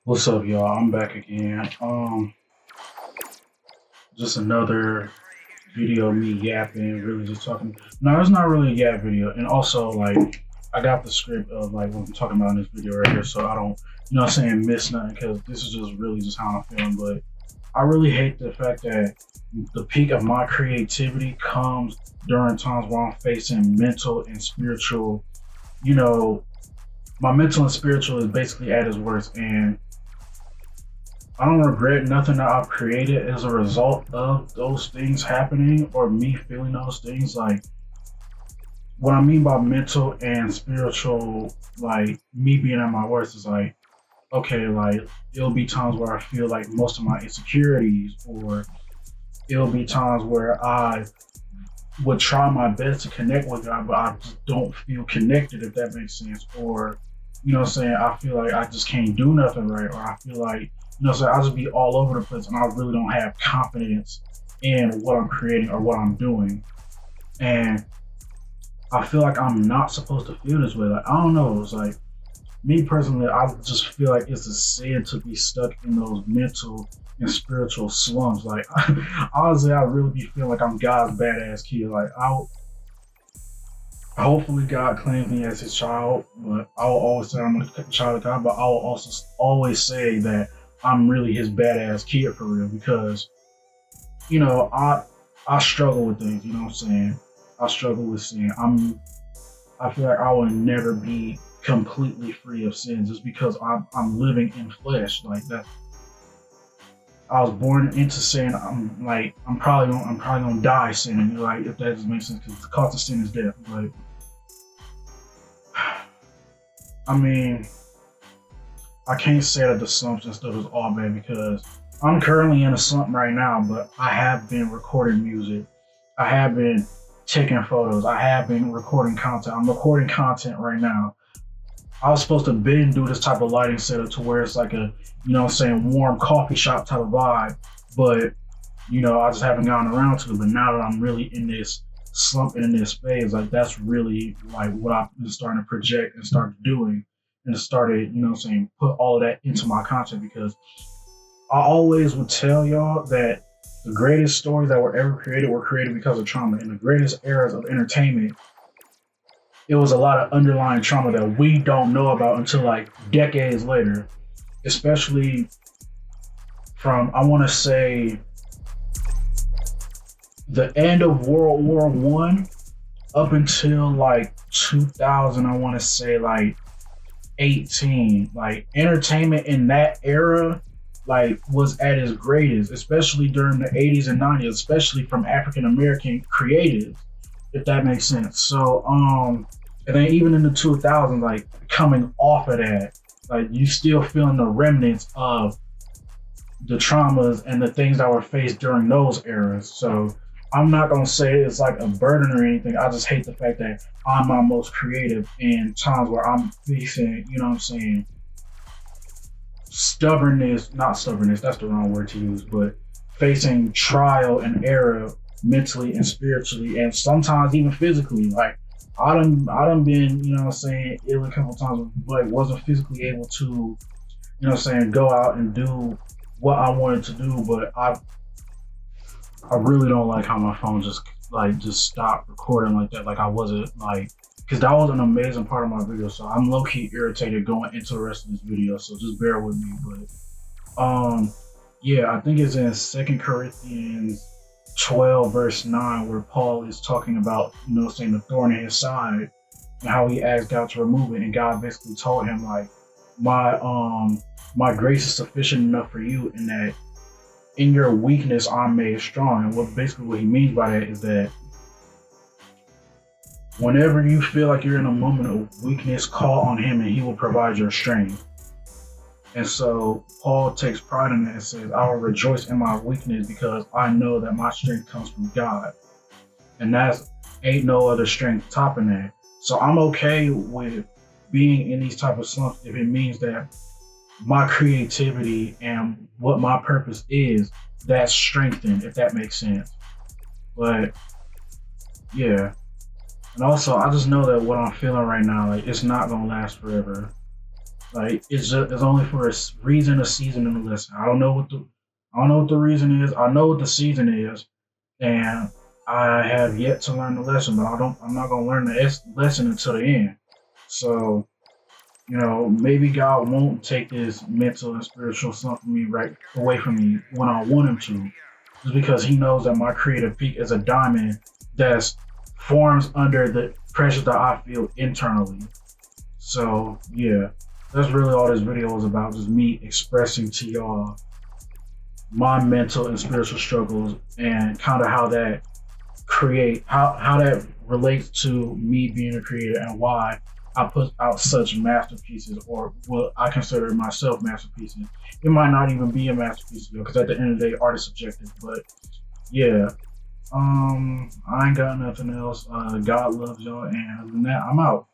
What's up, y'all? I'm back again. Just another video of me yapping, really just talking. No, it's not really a yap video, and also like I got the script of like what I'm talking about in this video right here, so I don't, what I'm saying, miss nothing because this is just really just how I'm feeling. But I really hate the fact that the peak of my creativity comes during times where I'm facing mental and spiritual. You know, my mental and spiritual is basically at its worst, and I don't regret nothing that I've created as a result of those things happening or me feeling those things. Like, what I mean by mental and spiritual, like me being at my worst, is like, okay, like it'll be times where I feel like most of my insecurities, or it'll be times where I would try my best to connect with God, but I just don't feel connected, if that makes sense. Or, what I'm saying, I feel like I just can't do nothing right, or I feel like, what I'm saying, I'll just be all over the place and I really don't have confidence in what I'm creating or what I'm doing. And I feel like I'm not supposed to feel this way. Like, I don't know. It's like, me personally, I just feel like it's a sin to be stuck in those mental and spiritual slumps. Like, honestly, I really be feeling like I'm God's badass kid. Like, hopefully God claims me as his child, but I will always say I'm a child of God. But I will also always say that I'm really his badass kid for real, because I struggle with things. You know what I'm saying? I struggle with sin. I feel like I will never be completely free of sin just because I'm living in flesh like that. I was born into sin. I'm probably gonna die sinning. Like, if that doesn't make sense, because the cost of sin is death. But I mean, I can't say that the slumps and stuff is all bad, because I'm currently in a slump right now. But I have been recording music. I have been taking photos. I have been recording content. I'm recording content right now. I was supposed to been do this type of lighting setup to where it's like a, warm coffee shop type of vibe. But, I just haven't gotten around to it. But now that I'm really in this slump and in this phase, like that's really like what I've been starting to project and start doing, and started, put all of that into my content, because I always would tell y'all that the greatest stories that were created because of trauma, and the greatest eras of entertainment, it was a lot of underlying trauma that we don't know about until like decades later, especially from, I want to say, the end of World War One up until like 2000. I want to say like 18. Like, entertainment in that era like was at its greatest, especially during the 80s and 90s, especially from African American creatives, if that makes sense. So and then even in the 2000s, like coming off of that, like you still feeling the remnants of the traumas and the things that were faced during those eras. So I'm not gonna say it's like a burden or anything. I just hate the fact that I'm my most creative in times where I'm facing, stubbornness, not stubbornness, that's the wrong word to use, but facing trial and error mentally and spiritually, and sometimes even physically. Like, I done been, ill a couple times, but wasn't physically able to, go out and do what I wanted to do. But I really don't like how my phone just stopped recording like that. Like, I wasn't like, because that was an amazing part of my video. So I'm low key irritated going into the rest of this video. So just bear with me. But yeah, I think it's in Second Corinthians 12 verse 9 where Paul is talking about, the thorn in his side, and how he asked God to remove it, and God basically told him like, my grace is sufficient enough for you, and that in your weakness I'm made strong. And what he means by that is that whenever you feel like you're in a moment of weakness, call on him and he will provide your strength. And so Paul takes pride in that and says, I will rejoice in my weakness because I know that my strength comes from God. And that's ain't no other strength topping that. So I'm okay with being in these type of slumps if it means that my creativity and what my purpose is, that's strengthened, if that makes sense. But yeah. And also, I just know that what I'm feeling right now, like, it's not gonna last forever. Like it's only for a reason, a season, and a lesson. I don't know what the reason is. I know what the season is, and I have yet to learn the lesson. But I'm not gonna learn the lesson until the end. So maybe God won't take this mental and spiritual stuff from me right away from me when I want him to. Just because he knows that my creative peak is a diamond that forms under the pressure that I feel internally. So yeah, that's really all this video was about, just me expressing to y'all my mental and spiritual struggles and kind of how that how that relates to me being a creator and why I put out such masterpieces, or what I consider myself masterpieces. It might not even be a masterpiece, because at the end of the day, art is subjective. But yeah, I ain't got nothing else. God loves y'all, and other than that, I'm out.